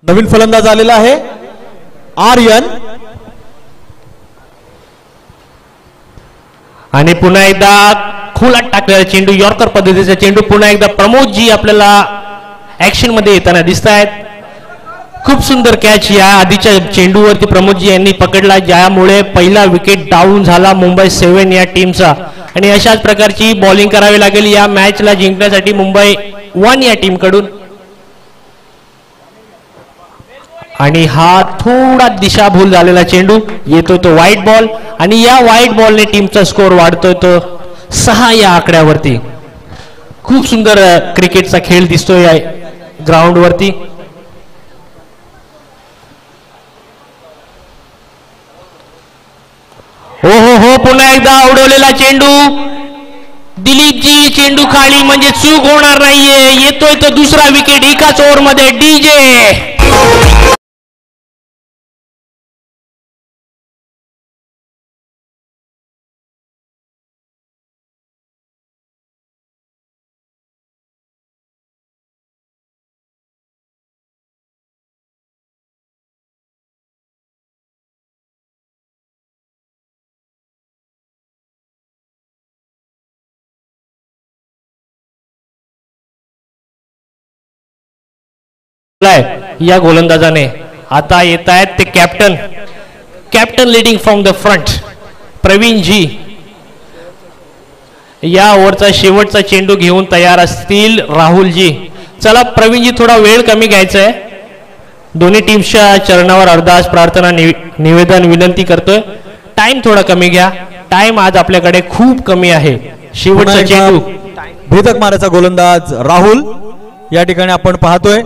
नवीन फलंदाज आलेला आहे आर्यन. आणि पुन्हा एकदा खुला टाकलेला चेंडू, यॉर्कर पद्धतीचा चेंडू. पुन्हा एकदा प्रमोदजी आपल्याला ऍक्शन मध्ये येताना दिसत आहेत. खूप सुंदर कॅच या आधीच्या चेंडूवरती प्रमोदजी यांनी पकडला, ज्यामुळे पहिला विकेट डाऊन झाला मुंबई 7 या टीमचा. आणि अशाच प्रकारची बॉलिंग करावी लागेल या मॅचला जिंकण्यासाठी मुंबई 1 या टीम कडून. आणि हा थोडा दिशाभूल झालेला चेंडू, येतोय तो व्हाईट बॉल. आणि या व्हाईट बॉलने टीमचा स्कोर वाढतोय तो 6 या आकड्यावरती. खूप सुंदर क्रिकेटचा खेळ दिसतोय या ग्राउंड वरती. हो पुन्हा एकदा उडवलेला चेंडू. दिलीपजी चेंडू खाली, म्हणजे चूक होणार नाहीये. येतोय तो दुसरा विकेट एकाच ओव्हरमध्ये. डीजे या गोलंदाजाने. आता येत आहेत ते captain leading from the front Praveen ji. या ओव्हरचा शेवटचा चेंडू घेऊन तयार असतील राहुलजी. चला प्रवीणजी, थोडा वेळ कमी घ्यायचा आहे. दोन्ही टीम्सच्या चरणावर अरदास प्रार्थना निवेदन विनंती करतोय. टाइम थोडा कमी घ्या. टाइम आज आपल्याकडे खूप कमी आहे. शेवटचा चेंडू भेदक मारायचा गोलंदाज राहुल या ठिकाणी आपण पाहतोय.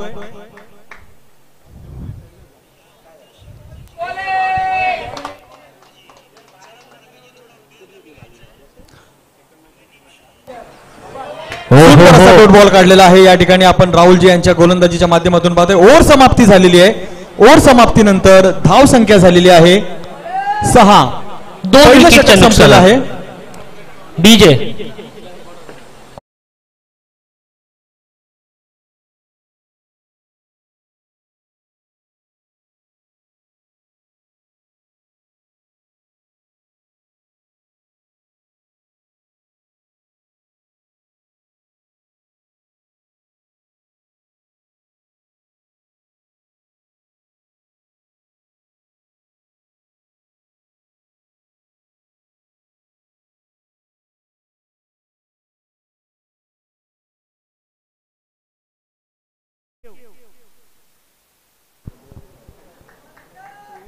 डॉट बॉल काढलेला आहे. या ठिकाणी आपण राहुलजी यांच्या गोलंदाजीच्या माध्यमातून पाहतोय. ओव्हर समाप्ती झालेली आहे. ओव्हर समाप्तीनंतर धाव संख्या झालेली आहे 6. 2 विकेटच्या नुकसान आहे. डीजे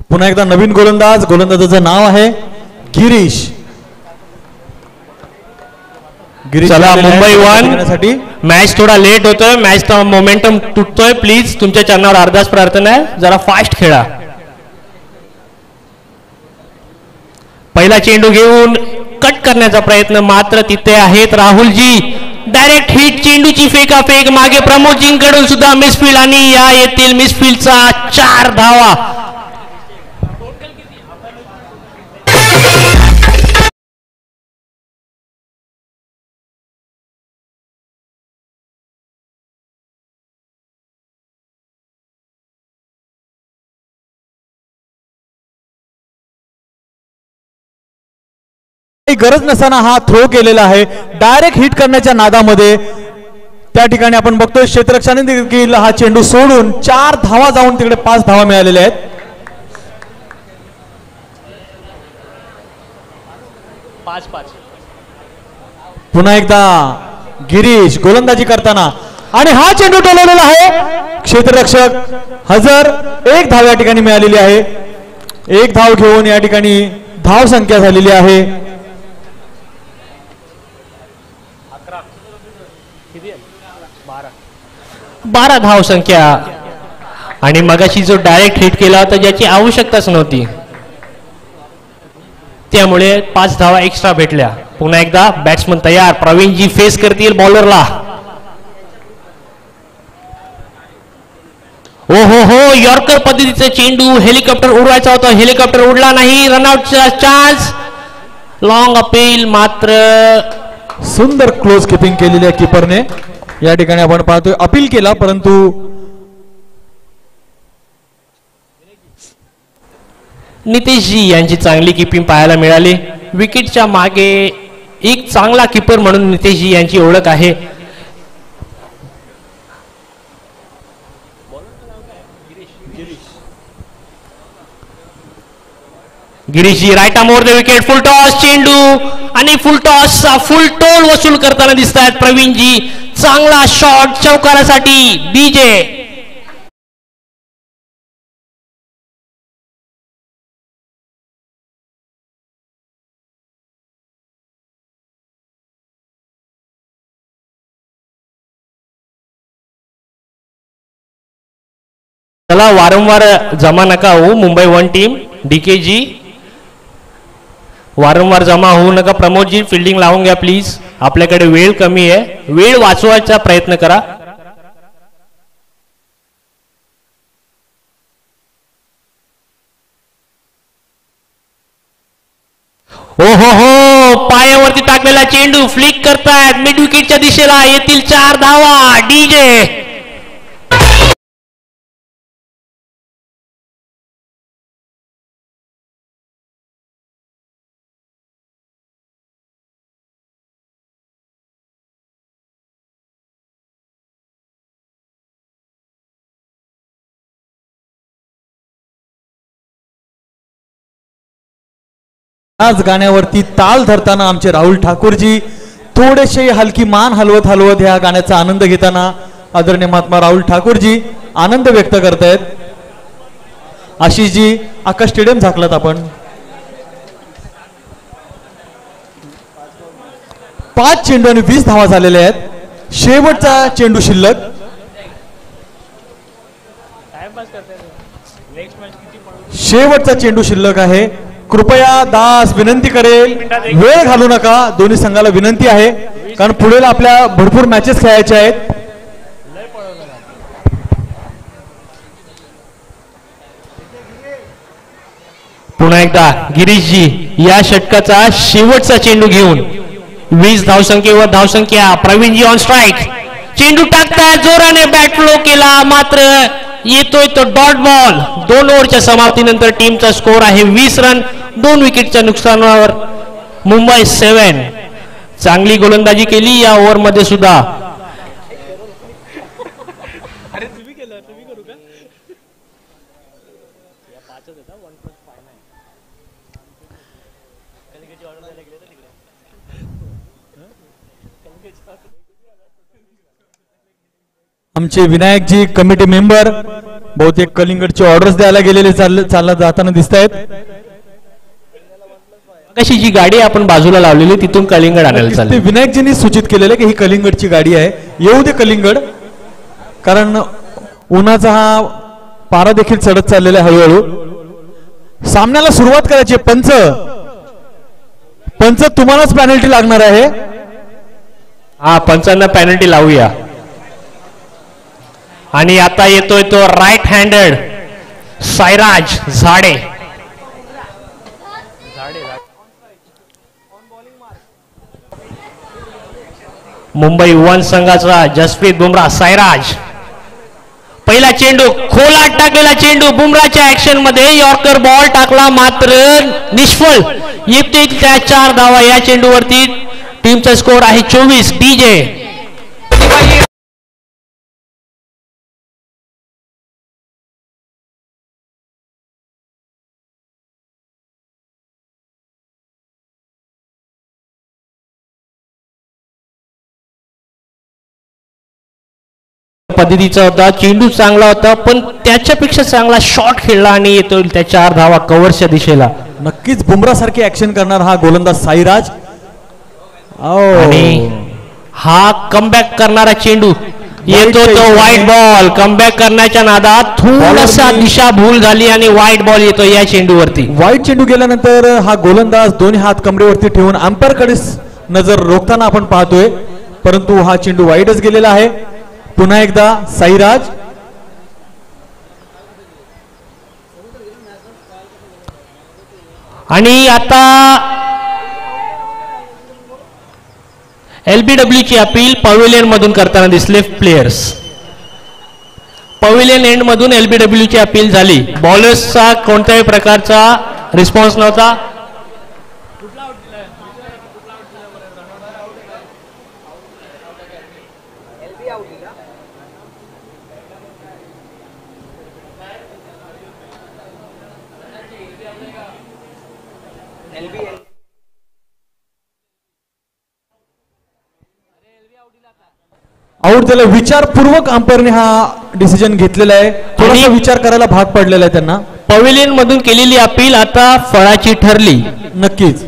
पुन्हा एकदा नवीन गोलंदाजाचं नाव आहे गिरीश. चला मुंबई 1. मॅच थोडा लेट होतोय. मॅचचा मोमेंटम तुटतोय. प्लीज तुमच्या चरणावर अरदास प्रार्थना आहे, जरा फास्ट खेळा. पहिला चेंडू घेऊन कट करण्याचा प्रयत्न, मात्र तिथे आहेत राहुलजी. डायरेक्ट हिट, चेंडूची फेकाफेक, मागे प्रमोदजींकडून सुद्धा मिसफील्ड आणि या येथील मिसफील्डचा 4 धावा. गरज नसताना हा थ्रो केलेला आहे. डायरेक्ट हिट करण्याच्या नादामध्ये त्या ठिकाणी आपण बघतोय क्षेत्ररक्षकाने देखील हा चेंडू सोडून 4 धावा जाऊन तिकडे 5 धावा मिळालेल्या आहेत. पुन्हा एकदा गिरीश गोलंदाजी करताना आणि हा चेंडू टोलवलेला आहे. क्षेत्ररक्षक हजर. 1 धाव या ठिकाणी मिळालेली आहे. 1 धाव घेऊन या ठिकाणी धाव संख्या झालेली आहे 12 धाव संख्या. आणि मगाशी जो डायरेक्ट हिट केला होता ज्याची आवश्यकताच नव्हती, त्यामुळे 5 धावा एक्स्ट्रा भेटल्या. पुन्हा एकदा बॅट्समन तयार. प्रवीणजी फेस करतील बॉलरला. ओ हो, यॉर्कर पद्धतीचा चेंडू. हेलिकॉप्टर उडवायचा होता, हेलिकॉप्टर उडला नाही. रनआउटचा चान्स. लॉंग अपील, मात्र सुंदर क्लोज किपिंग केलेली आहे कीपरने. या ठिकाणी आपण पाहतोय अपील केला, परंतु नितेशजी यांची चांगली किपिंग पाहायला मिळाली. विकेटच्या मागे एक चांगला किपर म्हणून नितेशजी यांची ओळख आहे. Girishji right arm over the wicket. Full toss चेंडू आणि फुल टॉसचा फुल टोल वसूल करताना दिसत आहेत प्रवीणजी. चांगला शॉट चौकारासाठी. डीजे चला, वारंवार जमा नका हो मुंबई 1 टीम. डीकेजी वारंवार जमा होऊ नका. प्रमोदजी फिल्डिंग लावून घ्या प्लीज. आपल्याकडे वेळ कमी आहे. वेळ वाचवायचा प्रयत्न करा. ओ हो, पायावरती टाकलेला चेंडू फ्लिक करतायत मिड विकेटच्या दिशेला. येतील 4 धावा. डीजे आज गाण्यावरती ताल धरताना आमचे राहुल ठाकूरजी थोडेसे हलकी मान हलवत हलवत ह्या गाण्याचा आनंद घेताना आदरणीय महात्मा राहुल ठाकूरजी आनंद व्यक्त करतायत. आशिषजी आकाश स्टेडियम झाकलात आपण. 5 चेंडू आणि 20 धावा झालेल्या आहेत. शेवटचा चेंडू शिल्लक. शेवटचा चेंडू शिल्लक आहे. कृपया दास विनंती करेल वेळ घालू नका. दोन्ही संघाला विनंती आहे कारण पुढे आपल्या भरपूर मॅचेस खेळायच्या आहेत. पुन्हा एकदा गिरीशजी या षटकाचा शेवटचा चेंडू घेऊन 20 धावसंख्येवर धावसंख्या. Pravinji on strike. चेंडू टाकताय जोराने बॅट फ्लो केला मात्र येतोय तो डॉट बॉल. 2 ओव्हरच्या समाप्तीनंतर टीमचा स्कोर आहे 20 रन. 2 विकेटच्या नुकसानावर मुंबई 7. चांगली गोलंदाजी केली या ओव्हर मध्ये सुद्धा. आमचे विनायकजी कमिटी मेंबर बहुतेक कलिंगडची ऑर्डर्स द्यायला गेलेले चालला जाताना दिसत आहेत. कशी जी गाडी आपण बाजूला लावलेली तिथून कलिंगड आणायला चालली. विनायकजींनी सूचित केलेलं की ही कलिंगडची गाडी आहे. येऊ दे कलिंगड कारण उन्हाचा हा पारा देखील चढत चाललेला आहे हळूहळू. सामन्याला सुरुवात करायची. पंच तुम्हालाच पॅनल्टी लागणार आहे. हा पंचांना पॅनल्टी लावूया. आणि आता येतोय तो राईट हँडेड साईराज झाडे. मुंबई 1 संघाचा जसप्रीत बुमराह. साईराज पहिला चेंडू खोलात टाकलेला चेंडू. बुमराहच्या ऍक्शन मध्ये यॉर्कर बॉल टाकला मात्र निष्फळ. येते त्या 4 धावा या चेंडूवरती. टीमचा स्कोर आहे 24. डीजे पद्धतीचा होता. चेंडू चांगला होता पण त्याच्यापेक्षा चांगला शॉट खेळला आणि येतो त्या 4 धावा कव्हरच्या दिशेला. नक्कीच बुमराह सारखी ऍक्शन करणार हा गोलंदाज साईराज. आणि हा कमबॅक करणारा चेंडू येतो तो व्हाईट बॉल. कमबॅक करण्याच्या नादात थोडासा दिशा भूल झाली आणि व्हाईट बॉल येतो या चेंडूवरती. व्हाईट चेंडू गेल्यानंतर हा गोलंदाज दोन्ही हात कमरेवरती ठेवून अंपायर कडे नजर रोखताना आपण पाहतोय परंतु हा चेंडू वाईटच गेलेला आहे. पुन्हा एकदा साईराज. आणि आता LBW ची अपील पवेलियन मधून करताना दिसले प्लेयर्स. पवेलियन एंड मधून LBW ची अपील झाली. बॉलर्सचा कोणत्याही प्रकारचा रिस्पॉन्स नव्हता. आउट झाला. विचारपूर्वक अंपायरने हा डिसिजन घेतलेला आहे. थोडासा विचार करायला भाग पडलेला आहे त्यांना. पवेलियन मधून केलेली अपील आता फळाची ठरली. नक्कीच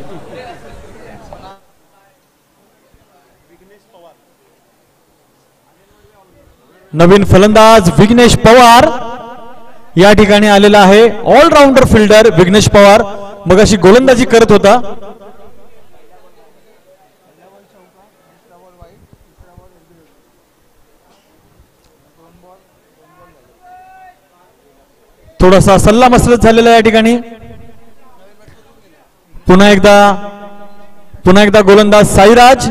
नवीन फलंदाज विघ्नेश पवार या ठिकाणी आलेला आहे. ऑलराऊंडर फिल्डर विघ्नेश पवार मगाशी गोलंदाजी करत होता. थोडासा सल्ला मसलत झालेला या ठिकाणी. पुन्हा एकदा गोलंदाज साईराज.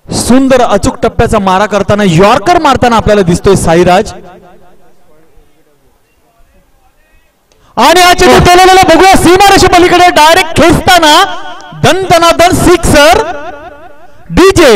सुंदर अचूक टप्प्याचा मारा करताना यॉर्कर मारताना आपल्याला दिसतोय साईराज. आणि हा चेंडू केलेला बघूया सीमारेषे पलीकडे डायरेक्ट खेचताना दन सिक्सर. डीजे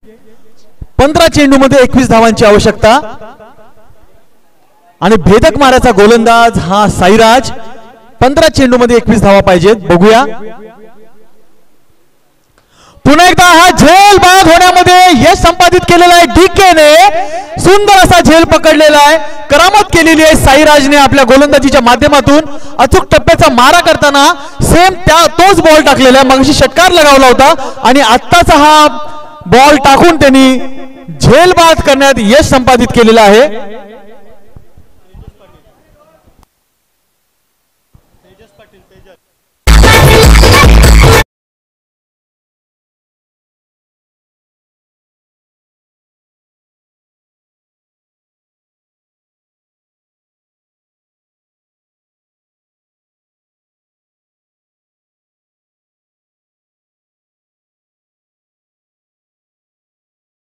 15 चेंडूमध्ये 21 धावांची आवश्यकता आणि भेदक माराचा गोलंदाज हा साईराज. 15 चेंडूमध्ये 21 धावा पाहिजेत. बघूया पुन्हा एकदा हा झेल बाद होण्यामध्ये यश संपादित केलेला आहे डीकेने. सुंदर असा झेल पकडलेला आहे. करामत केलेली आहे साईराजने आपल्या गोलंदाजीच्या माध्यमातून. अचूक टप्प्याचा मारा करताना सेम तोच बॉल टाकलेला आहे. मगाशी षटकार लगावला होता आणि आत्ताचा हा बॉल टाकून त्यांनी झेल बाद करण्यात यश संपादित केलेलं आहे.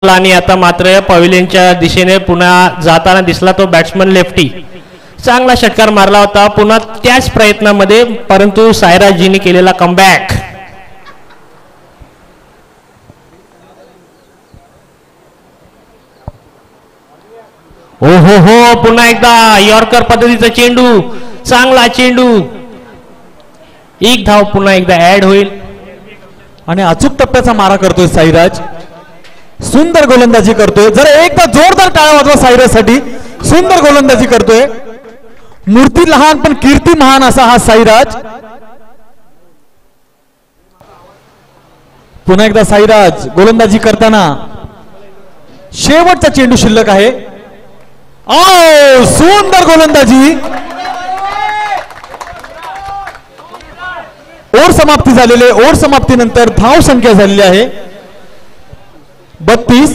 आणि आता मात्र पवेलियनच्या दिशेने पुन्हा जाताना दिसला तो बॅट्समन लेफ्टी. चांगला षटकार मारला होता पुन्हा त्याच प्रयत्नामध्ये, परंतु साईराजजींनी केलेला कमबॅक. ओ हो पुन्हा एकदा यॉर्कर पद्धतीचा चेंडू. चांगला चेंडू. एक धाव पुन्हा एकदा ऍड होईल आणि अचूक टप्प्याचा मारा करतोय साईराज. सुंदर गोलंदाजी करतोय. जरा एकदा जोरदार टाळ्या वाजवा साईराजसाठी. सुंदर गोलंदाजी करतोय. मूर्ती लहान पण कीर्ती महान असा हा साईराज. पुन्हा एकदा साईराज गोलंदाजी करताना. शेवटचा चेंडू शिल्लक आहे. सुंदर गोलंदाजी. ओव्हर समाप्ती झालेली आहे. ओव्हर समाप्तीनंतर धाव संख्या झालेली आहे 32.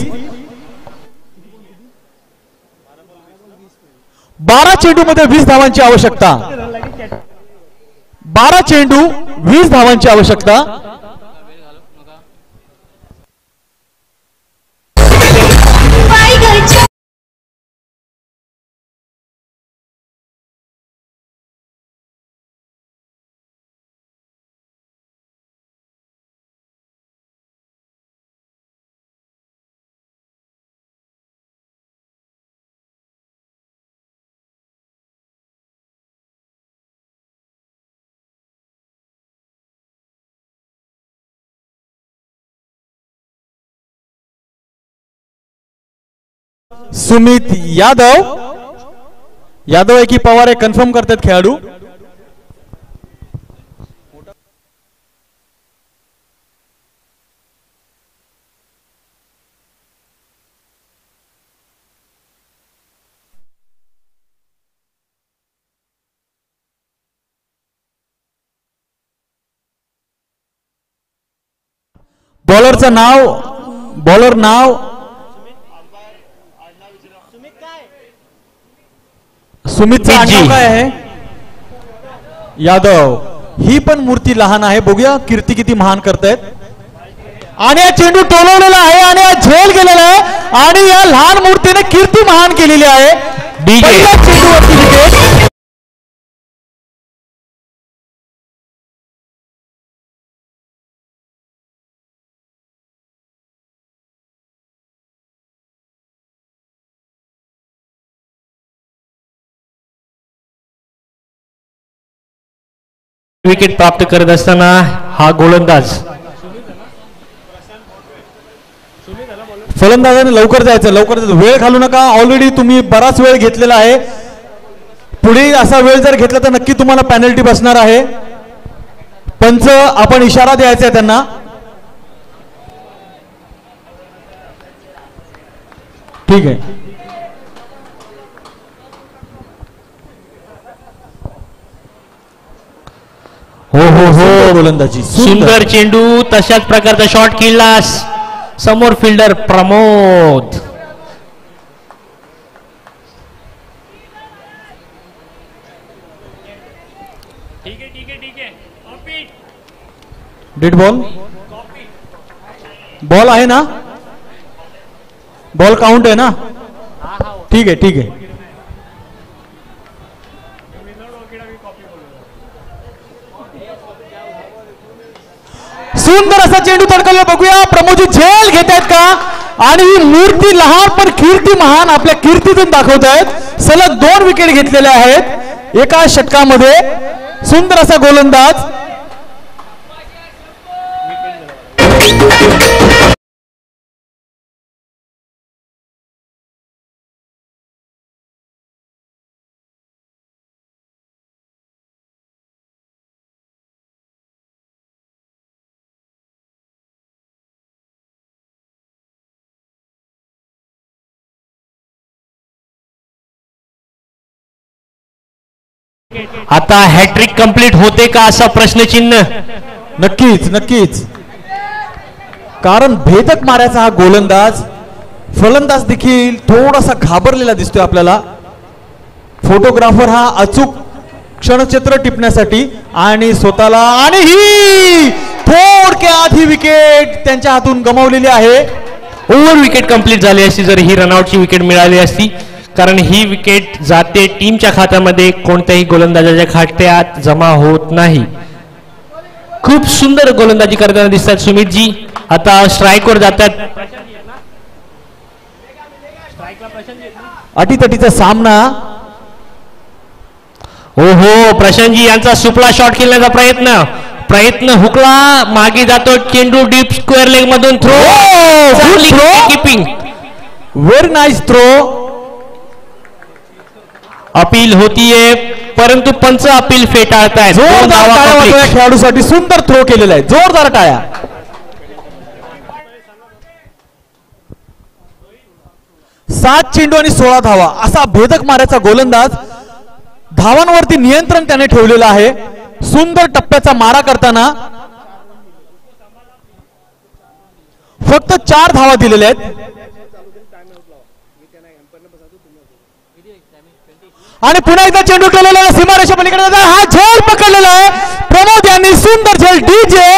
12 चेंडू मध्ये 20 धावांची आवश्यकता. 12 चेंडू 20 धावांची आवश्यकता. सुमित यादव. यादव आहे की पवार आहे कन्फर्म करतात खेळाडू. बॉलरचं नाव, बॉलर नाव सुमितचं आडनाव काय आहे? यादव. ही पण मूर्ती लहान आहे. बघूया कीर्ती किती महान करतायत. आणि हा चेंडू टोलवलेला आहे आणि हा झेल गेलेला आहे आणि या लहान मूर्तीने कीर्ती महान केलेली आहे. पहिल्या चेंडूवरती विकेट. विकेट प्राप्त करत असताना हा गोलंदाज. फलंदाजाने लवकर जायचं, लवकर वेळ घालू नका. ऑलरेडी तुम्ही बराच वेळ घेतलेला आहे. पुढे असा वेळ जर घेतला तर नक्की तुम्हाला पेनल्टी बसणार आहे. पंच आपण इशारा द्यायचा आहे त्यांना. ठीक आहे. हो हो हो गोलंदाजी. सुंदर चेंडू. तशाच प्रकारचा शॉट खेळला समोर fielder Pramod. Dead ball. Ball आहे ना? बॉल काउंट आहे ना? ठीक आहे ठीक आहे. सुंदर असा चेंडू तडकवला. बघूया प्रमोदजी झेल घेत आहेत का आणि ही मूर्ती लहान पण कीर्ती महान आपल्या कीर्तीतून दाखवत आहेत. सलग 2 विकेट घेतलेल्या आहेत एका षटकामध्ये. सुंदर असा गोलंदाज. आता हॅट्रिक कंप्लीट होते का असा प्रश्नचिन्ह. नक्कीच नक्कीच, कारण भेदक मारायचा हा गोलंदाज. फलंदाज देखील थोडासा घाबरलेला दिसतोय आपल्याला. फोटोग्राफर हा अचूक क्षणचित्र टिपण्यासाठी आणि स्वतःला, आणि ही थोडक्यात ही विकेट त्यांच्या हातून गमावलेली आहे. ओव्हर विकेट कंप्लीट झाली असती जर ही रनआउटची विकेट मिळाली असती, कारण ही विकेट जाते टीमच्या खात्यामध्ये, कोणत्याही गोलंदाजाच्या खात्यात जमा होत नाही. खूप सुंदर गोलंदाजी करताना दिसतात सुमितजी. आता स्ट्राईकवर जातात. अटीतटीचा सामना. ओहो, प्रशांतजी यांचा सुपला शॉट खेळण्याचा प्रयत्न हुकला, मागे जातो चेंडू, डीप स्क्वेअर लेग मधून throw. Keeping, very nice throw. Appeal होतीये परंतु पंच अपील फेटाळतायत. जोरदार टाळ्या वाजवा खेळाडूसाठी. सुंदर थ्रो केलेला आहे, जोरदार टाळ्या. 7 चेंडू आणि 16 धावा असा भेदक मारायचा गोलंदाज. धावांवरती नियंत्रण त्याने ठेवलेलं आहे. सुंदर टप्प्याचा मारा करताना फक्त 4 धावा दिलेल्या आहेत. आणि पुन्हा एकदा चेंडू केलेला आहे सीमारेषा पलीकडे. हा झेल पकडलेला आहे प्रमोद यांनी. सुंदर झेल. डीजे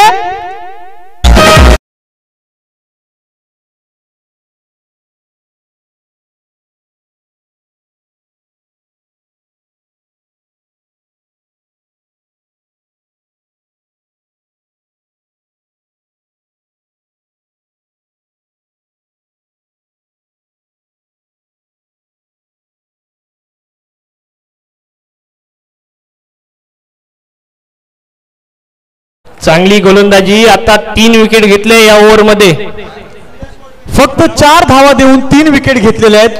चांगली गोलंदाजी. आता 3 विकेट घेतले या ओव्हर मध्ये. फक्त 4 धावा देऊन 3 विकेट घेतलेल्या आहेत.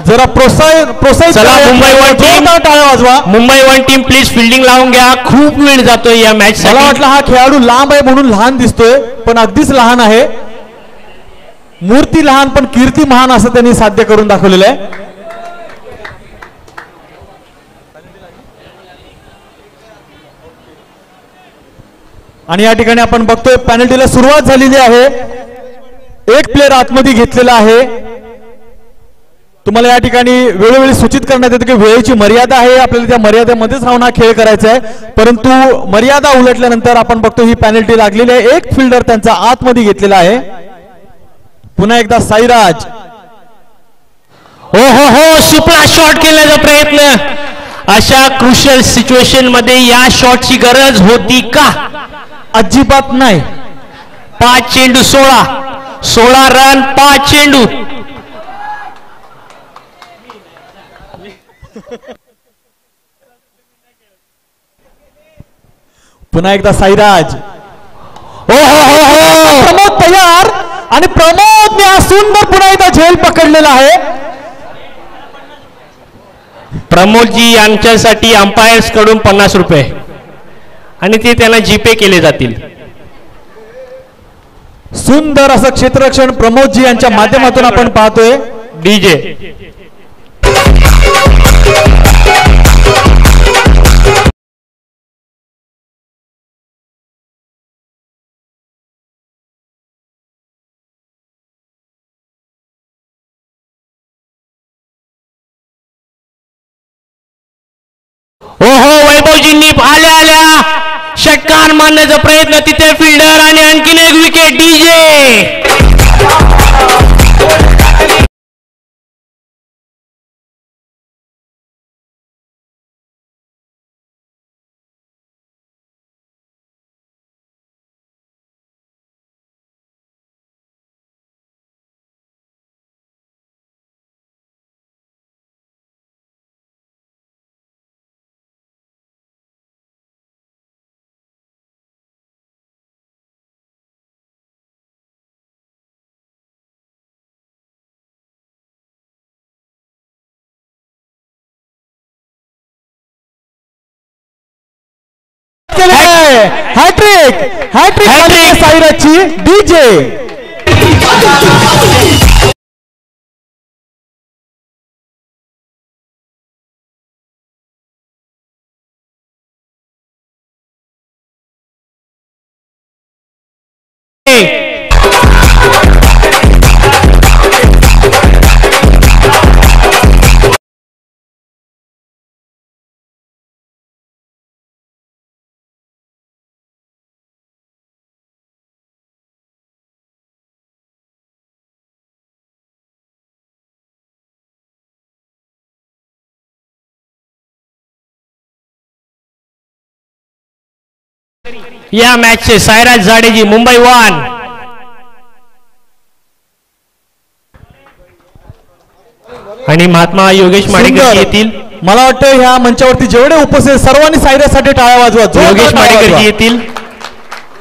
जरा प्रोत्साहित चला मुंबई वन टीम, टाळ्या वाजवा. Mumbai one team please fielding लावून घ्या. खूप वेळ जातोय या मॅच. मला वाटलं हा खेळाडू लांब आहे म्हणून लहान दिसतोय, पण अगदीच लहान आहे. मूर्ती लहान पण कीर्ती महान असं त्यांनी साध्य करून दाखवलेलं आहे. आणि या ठिकाणी आपण बघतोय पेनल्टीला सुरुवात झालेली आहे. एक प्लेअर आतमध्ये घेतलेला आहे. तुम्हाला या ठिकाणी वेळोवेळी सूचित करण्यात येतं की वेळेची मर्यादा आहे, आपल्याला त्या मर्यादेमध्येच राहून हा खेळ करायचा आहे. परंतु मर्यादा उलटल्यानंतर आपण बघतो ही पेनल्टी लागलेली आहे. एक फिल्डर त्यांचा आतमध्ये घेतलेला आहे. पुन्हा एकदा साईराज. हो हो हो, सुपला शॉट खेळण्याचा प्रयत्न. अशा क्रुशियल सिच्युएशन मध्ये या शॉटची गरज होती का? अजिबात नाही. 5 चेंडू 16 रन, 5 चेंडू. पुन्हा एकदा साईराज. हो हो हो हो, प्रमोद तयार. आणि प्रमोदने हा सुंदर पुन्हा एकदा झेल पकडलेला आहे. प्रमोदजी यांच्यासाठी अंपायर्स कडून 50 रुपये आणि ते त्यांना जीपे केले जातील. सुंदर असं क्षेत्ररक्षण प्रमोदजी यांच्या माध्यमातून आपण पाहतोय. डीजे ओहो, वैभवजींनी आल्या षटकार मारण्याचा प्रयत्न. तिथे फिल्डर आणि आणखीन एक विकेट. डीजे केलेला आहे. हॅट्रिक हॅट्रिक साईराजची डीजे. या मॅचचे सायराज जाडेजी मुंबई 1 आणि महात्मा योगेश माडेकर येतील. मला वाटतं ह्या मंचावरती जेवढे उपस्थित सर्वांनी सायराजसाठी टाळ्या वाजवा. योगेश माडेकर येतील.